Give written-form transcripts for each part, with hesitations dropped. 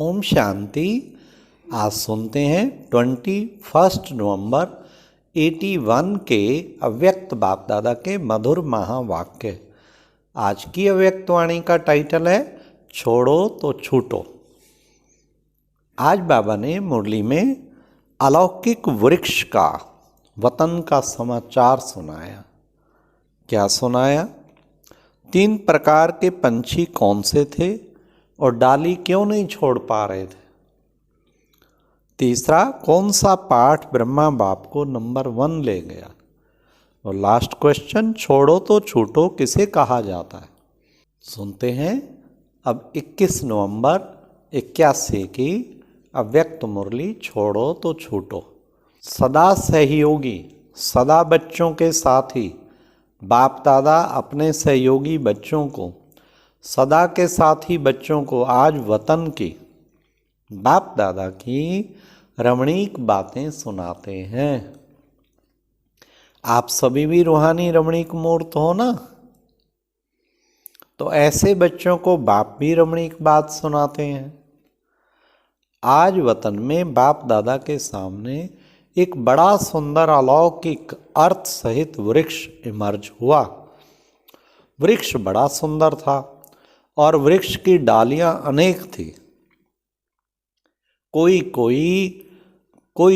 ओम शांति। आज सुनते हैं 21 नवंबर 81 के अव्यक्त बाप दादा के मधुर महावाक्य। आज की अव्यक्त वाणी का टाइटल है छोड़ो तो छूटो। आज बाबा ने मुरली में अलौकिक वृक्ष का वतन का समाचार सुनाया। क्या सुनाया? 3 प्रकार के पंछी कौन से थे और डाली क्यों नहीं छोड़ पा रहे थे। तीसरा, कौन सा पाठ ब्रह्मा बाप को नंबर 1 ले गया। और लास्ट क्वेश्चन, छोड़ो तो छूटो किसे कहा जाता है। सुनते हैं अब 21 नवंबर 81 की अव्यक्त मुरली छोड़ो तो छूटो। सदा सहयोगी, सदा बच्चों के साथी बाप दादा अपने सहयोगी बच्चों को, सदा के साथी बच्चों को आज वतन की बाप दादा की रमणीक बातें सुनाते हैं। आप सभी भी रूहानी रमणीक मूर्त हो ना, तो ऐसे बच्चों को बाप भी रमणीक बात सुनाते हैं। आज वतन में बाप दादा के सामने एक बड़ा सुंदर अलौकिक अर्थ सहित वृक्ष इमर्ज हुआ। वृक्ष बड़ा सुंदर था और वृक्ष की डालियां अनेक थी। कोई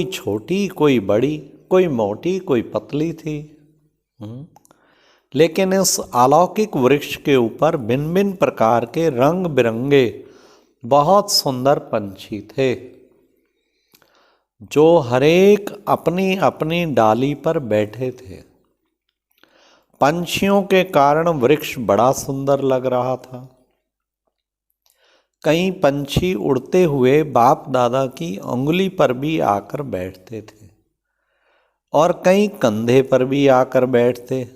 छोटी, कोई बड़ी, कोई मोटी, कोई पतली थी। लेकिन इस अलौकिक वृक्ष के ऊपर भिन्न भिन्न प्रकार के रंग बिरंगे बहुत सुंदर पंछी थे, जो हरेक अपनी अपनी डाली पर बैठे थे। पंछियों के कारण वृक्ष बड़ा सुंदर लग रहा था। कई पंछी उड़ते हुए बाप दादा की उंगली पर भी आकर बैठते थे और कई कंधे पर भी आकर बैठते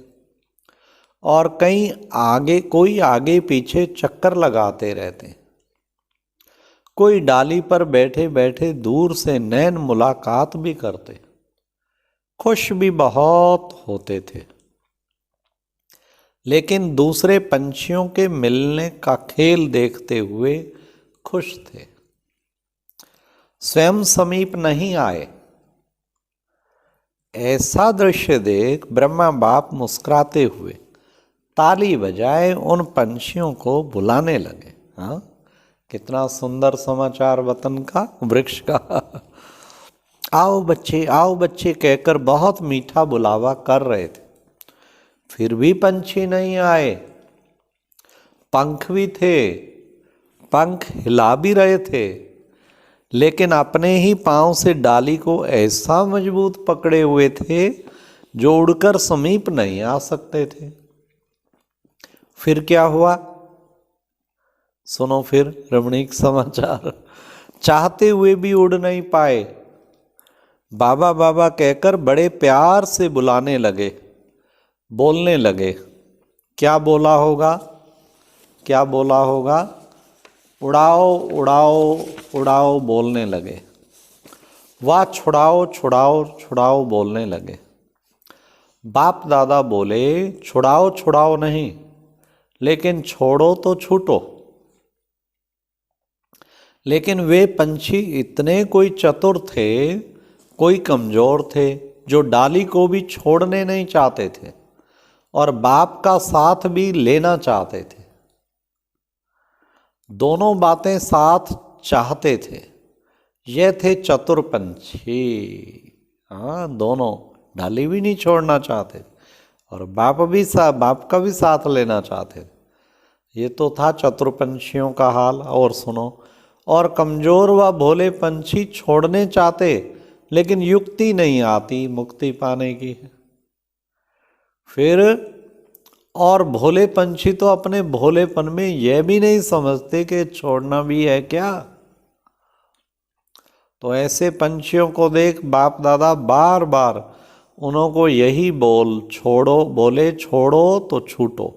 और कोई आगे पीछे चक्कर लगाते रहते। कोई डाली पर बैठे बैठे दूर से नैन मुलाकात भी करते, खुश भी बहुत होते थे। लेकिन दूसरे पंछियों के मिलने का खेल देखते हुए खुश थे, स्वयं समीप नहीं आए। ऐसा दृश्य देख ब्रह्मा बाप मुस्कुराते हुए ताली बजाए उन पंछियों को बुलाने लगे। हाँ, कितना सुंदर समाचार वतन का, वृक्ष का। आओ बच्चे कहकर बहुत मीठा बुलावा कर रहे थे, फिर भी पंछी नहीं आए। पंख भी थे, पंख हिला भी रहे थे, लेकिन अपने ही पांव से डाली को ऐसा मजबूत पकड़े हुए थे जो उड़कर समीप नहीं आ सकते थे। फिर क्या हुआ, सुनो फिर रमणीक समाचार। चाहते हुए भी उड़ नहीं पाए। बाबा बाबा कहकर बड़े प्यार से बुलाने लगे, बोलने लगे। क्या बोला होगा? उड़ाओ उड़ाओ उड़ाओ बोलने लगे। वाह, छुड़ाओ बोलने लगे। बाप दादा बोले छुड़ाओ नहीं, लेकिन छोड़ो तो छूटो। लेकिन वे पंछी इतने कोई चतुर थे, कोई कमजोर थे, जो डाली को भी छोड़ने नहीं चाहते थे और बाप का साथ भी लेना चाहते थे। दोनों बातें साथ चाहते थे। ये थे चतुर पंछी। हाँ, दोनों, डाली भी नहीं छोड़ना चाहते और बाप का भी साथ लेना चाहते थे। ये तो था चतुर पंछियों का हाल। और सुनो, और कमजोर व भोले पंछी छोड़ने चाहते, लेकिन युक्ति नहीं आती मुक्ति पाने की। फिर और भोले पंछी तो अपने भोलेपन में यह भी नहीं समझते कि छोड़ना भी है क्या। तो ऐसे पंछियों को देख बाप दादा बार बार उनको यही बोले छोड़ो तो छूटो।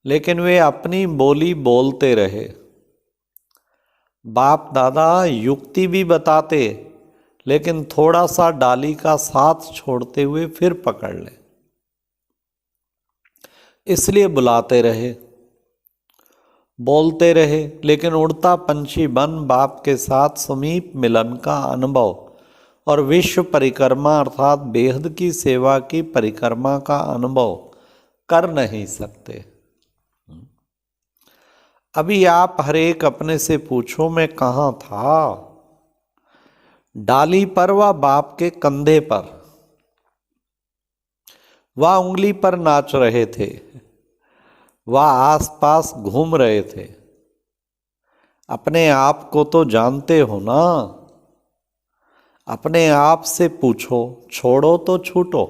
लेकिन वे अपनी बोली बोलते रहे। बाप दादा युक्ति भी बताते, लेकिन थोड़ा सा डाली का साथ छोड़ते हुए फिर पकड़ ले, इसलिए बुलाते रहे। बोलते रहे, लेकिन उड़ता पंछी बन बाप के साथ समीप मिलन का अनुभव और विश्व परिक्रमा अर्थात बेहद की सेवा की परिक्रमा का अनुभव कर नहीं सकते। अभी आप हर एक अपने से पूछो, मैं कहाँ था? डाली पर व बाप के कंधे पर, वह उंगली पर नाच रहे थे, वह आसपास घूम रहे थे। अपने आप को तो जानते हो ना, अपने आप से पूछो, छोड़ो तो छूटो।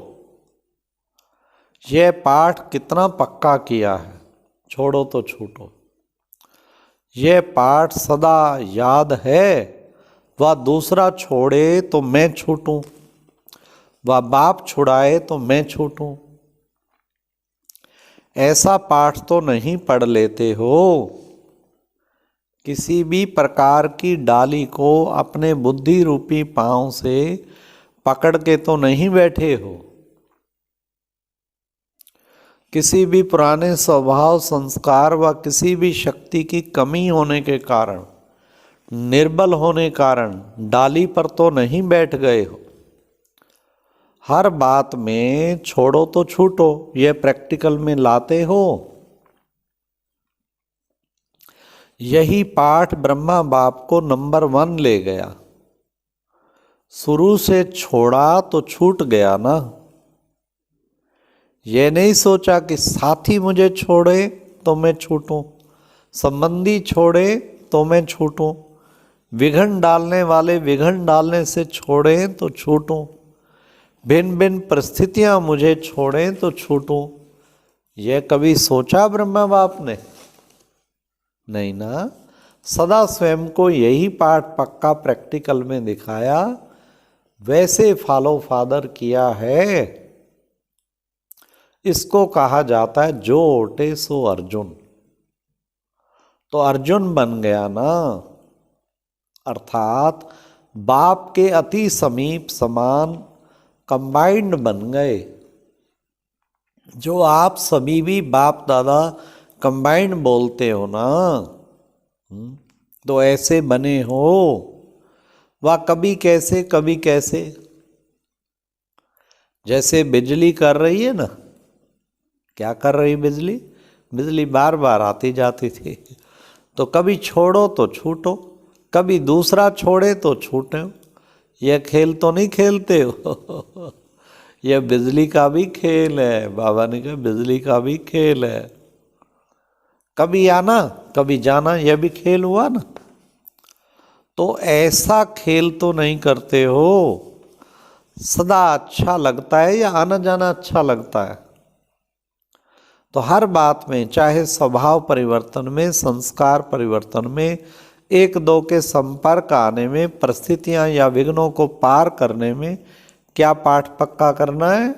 यह पाठ कितना पक्का किया है, छोड़ो तो छूटो। यह पाठ सदा याद है। वह दूसरा छोड़े तो मैं छूटूं, वह बाप छुड़ाए तो मैं छूटूं। ऐसा पाठ तो नहीं पढ़ लेते हो? किसी भी प्रकार की डाली को अपने बुद्धि रूपी पांव से पकड़ के तो नहीं बैठे हो? किसी भी पुराने स्वभाव संस्कार व किसी भी शक्ति की कमी होने के कारण, निर्बल होने कारण डाली पर तो नहीं बैठ गए हो। हर बात में छोड़ो तो छूटो, यह प्रैक्टिकल में लाते हो। यही पाठ ब्रह्मा बाप को नंबर 1 ले गया। शुरू से छोड़ा तो छूट गया ना। यह नहीं सोचा कि साथी मुझे छोड़े तो मैं छूटूं, संबंधी छोड़े तो मैं छूटूं, विघन डालने वाले विघन डालने से छोड़े तो छूटूं, भिन्न भिन्न परिस्थितियां मुझे छोड़ें तो छूटूं। यह कभी सोचा ब्रह्मा बाप ने? नहीं ना। सदा स्वयं को यही पाठ पक्का प्रैक्टिकल में दिखाया, वैसे फॉलो फादर किया है। इसको कहा जाता है जो ओटे सो अर्जुन। तो अर्जुन बन गया ना, अर्थात बाप के अति समीप समान कंबाइंड बन गए। जो आप सभी भी बाप दादा कंबाइंड बोलते हो ना, तो ऐसे बने हो। वह कभी कैसे कभी कैसे, जैसे बिजली कर रही है ना। क्या कर रही बिजली? बिजली बार बार आती जाती थी। तो कभी छोड़ो तो छूटो, कभी दूसरा छोड़े तो छूटे। यह खेल तो नहीं खेलते हो। यह बिजली का भी खेल है। बाबा ने कहा बिजली का भी खेल है। कभी आना कभी जाना, यह भी खेल हुआ ना। तो ऐसा खेल तो नहीं करते हो। सदा अच्छा लगता है या आना जाना अच्छा लगता है? तो हर बात में, चाहे स्वभाव परिवर्तन में, संस्कार परिवर्तन में, एक दो के संपर्क आने में, परिस्थितियां या विघ्नों को पार करने में क्या पाठ पक्का करना है?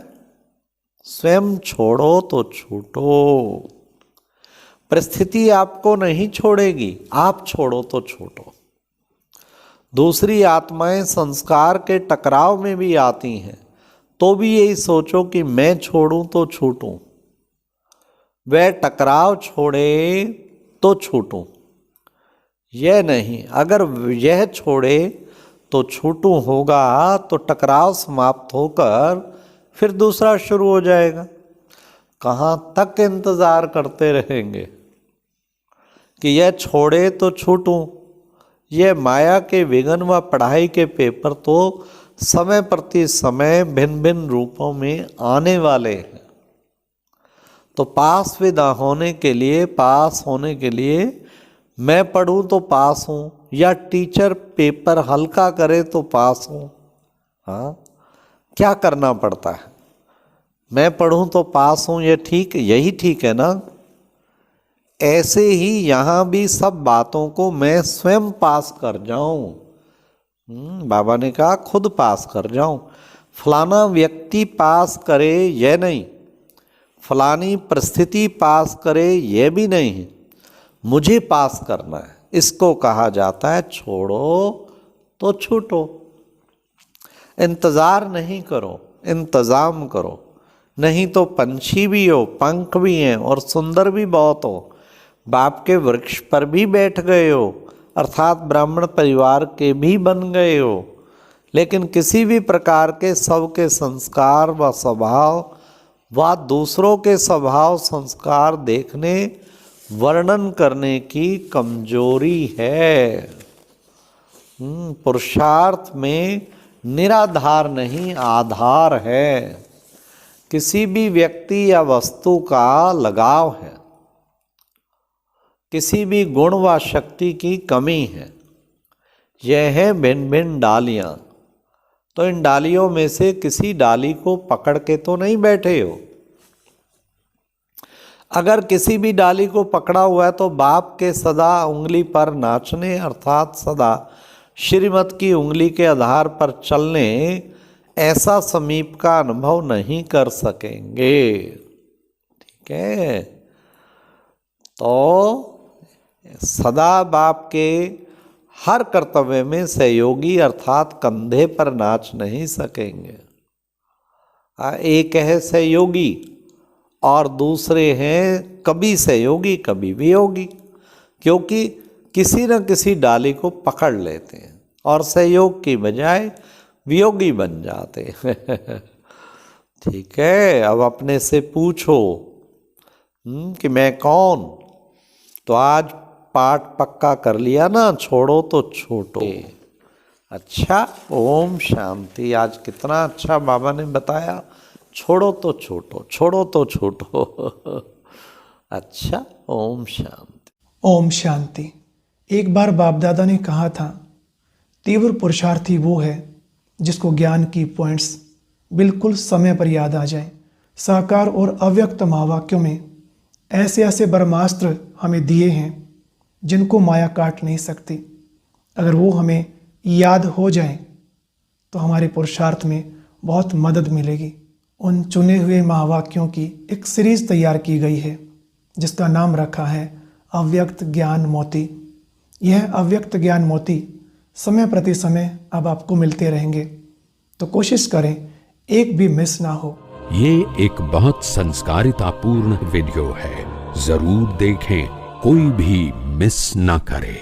स्वयं छोड़ो तो छूटो। परिस्थिति आपको नहीं छोड़ेगी, आप छोड़ो तो छूटो। दूसरी आत्माएं संस्कार के टकराव में भी आती हैं, तो भी यही सोचो कि मैं छोड़ूं तो छूटूं, वह टकराव छोड़े तो छूटूं। यह नहीं, अगर यह छोड़े तो छूटूं होगा तो टकराव समाप्त होकर फिर दूसरा शुरू हो जाएगा। कहाँ तक इंतजार करते रहेंगे कि यह छोड़े तो छूटूं? यह माया के विघ्न व पढ़ाई के पेपर तो समय प्रति समय भिन्न भिन्न रूपों में आने वाले हैं। तो पास विदा होने के लिए, पास होने के लिए मैं पढ़ूं तो पास हूं, या टीचर पेपर हल्का करे तो पास हूं। हाँ, क्या करना पड़ता है? मैं पढ़ूं तो पास हूं, ये ठीक, यही ठीक है ना। ऐसे ही यहाँ भी सब बातों को मैं स्वयं पास कर जाऊं। बाबा ने कहा खुद पास कर जाऊं। फलाना व्यक्ति पास करे यह नहीं, फलानी परिस्थिति पास करे यह भी नहीं, मुझे पास करना है। इसको कहा जाता है छोड़ो तो छूटो। इंतजार नहीं करो, इंतजाम करो। नहीं तो पंछी भी हो, पंख भी हैं और सुंदर भी बहुत हो, बाप के वृक्ष पर भी बैठ गए हो, अर्थात ब्राह्मण परिवार के भी बन गए हो, लेकिन किसी भी प्रकार के सबके संस्कार व स्वभाव व दूसरों के स्वभाव संस्कार देखने वर्णन करने की कमजोरी है। पुरुषार्थ में निराधार नहीं, आधार है। किसी भी व्यक्ति या वस्तु का लगाव है, किसी भी गुण व शक्ति की कमी है। यह है भिन्न भिन्न डालियाँ। तो इन डालियों में से किसी डाली को पकड़ के तो नहीं बैठे हो। अगर किसी भी डाली को पकड़ा हुआ है तो बाप के सदा उंगली पर नाचने, अर्थात सदा श्रीमत की उंगली के आधार पर चलने, ऐसा समीप का अनुभव नहीं कर सकेंगे। ठीक है, तो सदा बाप के हर कर्तव्य में सहयोगी अर्थात कंधे पर नाच नहीं सकेंगे। एक है सहयोगी और दूसरे हैं कभी सहयोगी कभी वियोगी, क्योंकि किसी न किसी डाली को पकड़ लेते हैं और सहयोग की बजाय वियोगी बन जाते हैं। ठीक है, अब अपने से पूछो कि मैं कौन। तो आज पाठ पक्का कर लिया ना, छोड़ो तो छोटो। अच्छा, ओम शांति। आज कितना अच्छा बाबा ने बताया, छोड़ो तो छोटो, छोड़ो तो छोटो। अच्छा, ओम शांति। ओम शांति। एक बार बाप दादा ने कहा था, तीव्र पुरुषार्थी वो है जिसको ज्ञान की पॉइंट्स बिल्कुल समय पर याद आ जाएं। साकार और अव्यक्त महावाक्यों में ऐसे ऐसे ब्रह्मास्त्र हमें दिए हैं जिनको माया काट नहीं सकती। अगर वो हमें याद हो जाएं तो हमारे पुरुषार्थ में बहुत मदद मिलेगी। उन चुने हुए महावाक्यों की एक सीरीज तैयार की गई है जिसका नाम रखा है अव्यक्त ज्ञान मोती। यह अव्यक्त ज्ञान मोती समय प्रति समय अब आपको मिलते रहेंगे, तो कोशिश करें एक भी मिस ना हो। ये एक बहुत संस्कारितापूर्ण वीडियो है, जरूर देखें, कोई भी मिस ना करे।